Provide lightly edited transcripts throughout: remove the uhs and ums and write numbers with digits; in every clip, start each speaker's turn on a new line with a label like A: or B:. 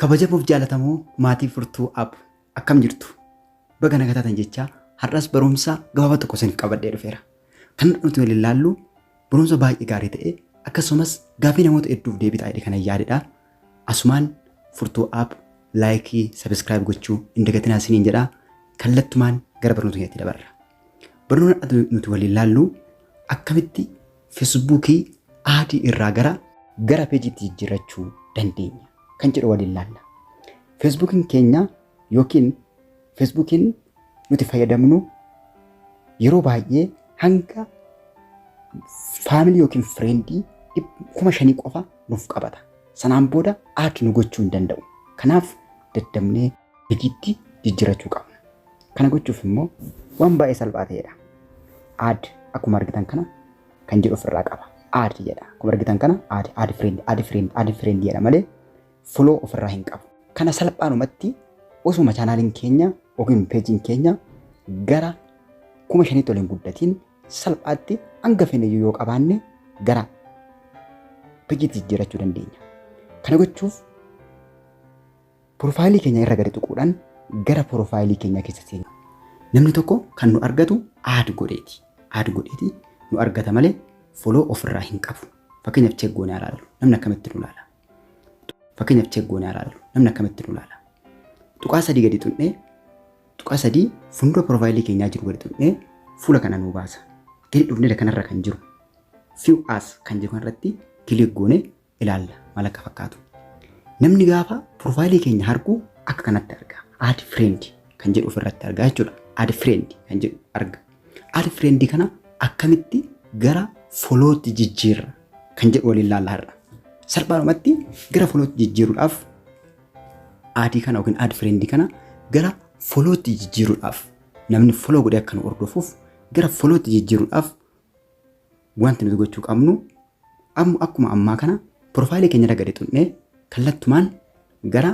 A: Kabajamuuf jaalatamoo maatii furtuu app akkam jirtu baga nagaan jechaa har'as barumsa gabaabaa tokko isiniif qabadhee dhufeera. Kan nuti waliin ilaallu barumsa baay'ee gaarii ta'e akkasumas gaaffii namoota hedduuf deebii ta'e kan yaadedha. Asumaan furtuu app laayikii sabiskiraayib gochuu hin dagatinaa isiniin jedha. Kallattumaan gara barnoota keenyatti dabarra. Barnoota nuti waliin ilaallu akkamitti feesbuukii aadii irraa gara peejiitti jijjiirrachuu dandeenya kan jedhu waliin ilaalla. Feesbuukiin keenya yookiin feesbuukiin nuti fayyadamnu yeroo baay'ee hanga faamilii yookiin fireendii 5,000 qofa nuuf qabata. Sanaan booda aad nu gochuu hin danda'u. Kanaaf daddabnee peejiitti jijjiirrachuu qabna. Kana gochuuf immoo waan baay'ee salphaa ta'edha. Aad akkuma argitan kana kan jedhu ofirraa qaba. Aad jedha. Akkuma argitan kana aad friend jedha malee follow ofirraa hin qabu. Kana salphaanumatti osuma chaanaaliin keenya yookiin peejiin keenya gara 5,000 waliin guddatiin salphaatti hanga feene yoo qabaanne gara peejiitti jijjiirrachuu dandeenya. Kana gochuuf piroofaayilii keenya irra gadi tuquudhaan gara piroofaayilii keenya keessa seena. Namni tokko kan nu argatu aad godheeti. Aad godheeti nu argata malee follow ofirraa hin qabu. Fakkeenyaaf cheeggoonee ilaallu namni akkamitti nu ilaala. Fakkeenyaaf cheeggoonee ilaallu namni akkamitti nu ilaala. Tuqaa 3 gadi tuqnee tuqaa 3 fuuldura piroofaayilii keenyaa jiru gadi tuqnee fuula kana nu baasa. Gadi dhufnee kanarra kan jiru view as kan jiru kanarratti kilik goonee ilaalla maal akka fakkaatu. Namni gaafa piroofaayilii keenya argu akka kanatti arga. Add friend kan jedhu ofirratti argaa jechuudha. Add friend kan jedhu arga. Add friend kana akkamitti gara followtti jijjiirra kan jedhu waliin ilaalla har'a. Salphaadhumatti gara followtti jijjiiruudhaaf aadii kana yookiin add friend kana gara followtti jijjiiruudhaaf namni follow godhee akka nu hordofuuf gara followtti jijjiiruudhaaf wanti nuti gochuu qabnu akkuma ammaa kana piroofaayilii keenya irra gadi tuqnee kallattumaan gara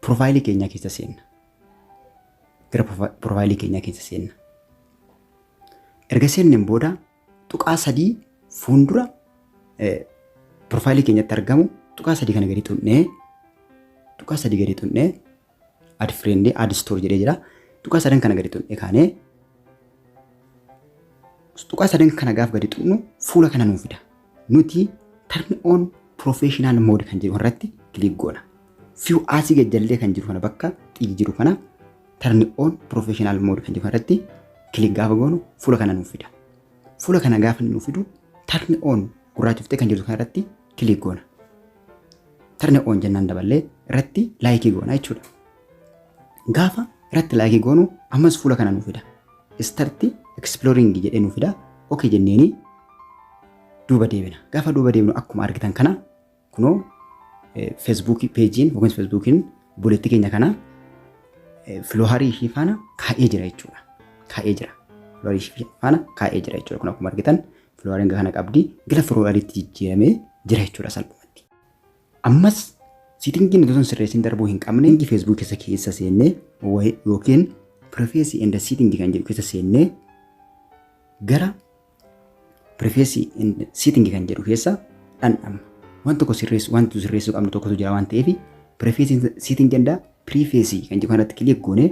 A: piroofaayilii keenyaa keessa seenna. Gara piroofaayilii keenyaa keessa seenna. Erga seenneen booda tuqaa 3 fuuldura piroofaayilii keenyatti argamu tuqaa 3 kana gadi tuqnee tuqaa 3 gadi tuqnee add friend add store jedhee jira. Tuqaa 3 kana gadi tuqnee kaanee tuqaa 3 kana gaaf gadi tuqnu fuula kana nuuf fida. Nuti turn on professional mode kan jedhu irratti kilik goona. View as gajjallee kan jiru kana bakka xiyyi jiru kana turn on professional mode kan jedhu irratti kilik gaafa goonu fuula kana nuuf fida. Fuula kana gaafa nuuf fidu turn on gurraachiftee kan jiru kanarratti kilik goona. Turn on jennaan daballee irratti laayikii goona jechuudha. Gaafa irratti laayikii goonu ammas fuula kana nuuf fida. Start exploring jedhee nuuf fida. Okay jenneeni duuba deebina. Gaafa duuba deebinu akkuma argitan kana kunoo Facebook peejiin yookiin Facebookiin buletti keenya kana filooharii ishii faana kaa'ee jira jechuudha. Kaa'ee jira. Filooharii ishii faana kaa'ee jira jechuudha. Kun akkuma argitan filoohariin kana qabdi gara filooriitti jijjiiramee jira jechuudha salphumatti. Ammas siitingiin nuti sirreessin darbuu hin qabne Facebook keessa seennee yookiin privacy and setting kan jedhu keessa seennee gara privacy and setting kan jedhu keessa dhandhamna. Wanti tokko sirreessuu qabnu tokkotu jira waan ta'eef privacy setting jenda privacy kan jedhu kanatti kilik goonee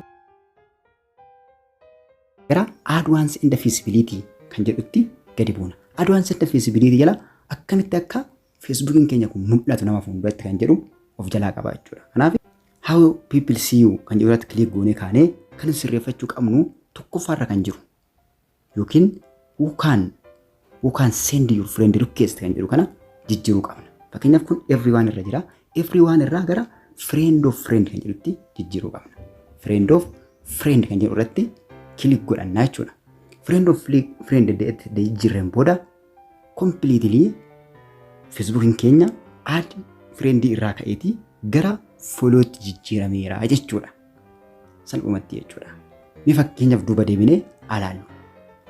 A: gara advanced and visibility kan jedhutti gadi buuna. Advanced and visibility jala akkamitti akka Facebookiin keenya kun mul'atu nama fuulduratti kan jedhu of jalaa qaba jechuudha. Kanaaf how people see you kan jedhu irratti kilik goonee kaanee kan sirreeffachuu qabnu tokkoffaarra kan jiru yookiin who can send your friend request kan jedhu kana jijjiiruu qabna. Fakkeenyaaf kun everyone irra jira. Everyone irraa gara friend of friend kan jedhutti jijjiiruu qabna. Friend of friend kan jedhu irratti kilik godhannaa jechuudha. Friend of friend deetti jijjiirreen booda completely Facebookiin keenya add friend irraa ka'eeti gara followtti jijjiirameera jechuudha. Salphumatti jechuudha. Mee fakkeenyaaf duuba deebinee ilaallu.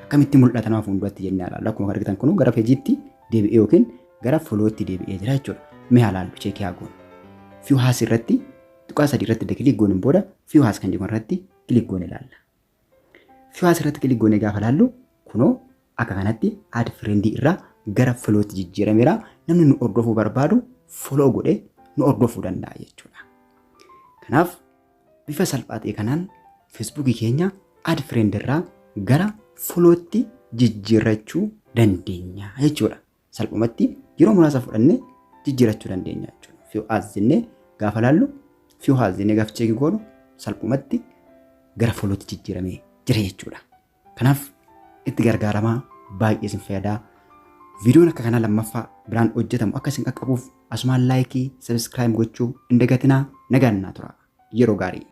A: Akkamitti mul'ata nama fuulduratti jennee ilaallu. Akkuma argitan kun gara peejiitti deebi'ee yookiin gara followtti deebi'ee jira jechuudha. Mee ilaallu cheekii haa goonu. View as irratti tuqaa 3 irratti kilik gooneen booda view as kan jedhu irratti kilik goone ilaalla. View as irratti kilik goonee gaafa ilaallu kunoo akka kanatti add friend irraa gara followtti jijjiirameera. Namni nu hordofuu barbaadu follow godhee nu hordofuu danda'a jechuudha. Kanaaf bifa salphaa ta'e kanaan feesbuukii keenya aad friend irraa gara folootti jijjiirrachuu dandeenya jechuudha. Salphumatti yeroo muraasa fudhannee jijjiirrachuu dandeenya jechuudha. Few as jennee gaafa laallu few as jennee gaafa cheekii goonu salphumatti gara folootti jijjiiramee jira jechuudha. Kanaaf itti gargaaramaa baay'ee isin fayyadaa. Viidiyoon akka kanaa lammaffaa biraan hojjetamu akka isin qaqqabuuf asumaan laayikii, sabiskiraayib gochuu hin dagatinaa. Nagaan naa tura. Yeroo gaarii.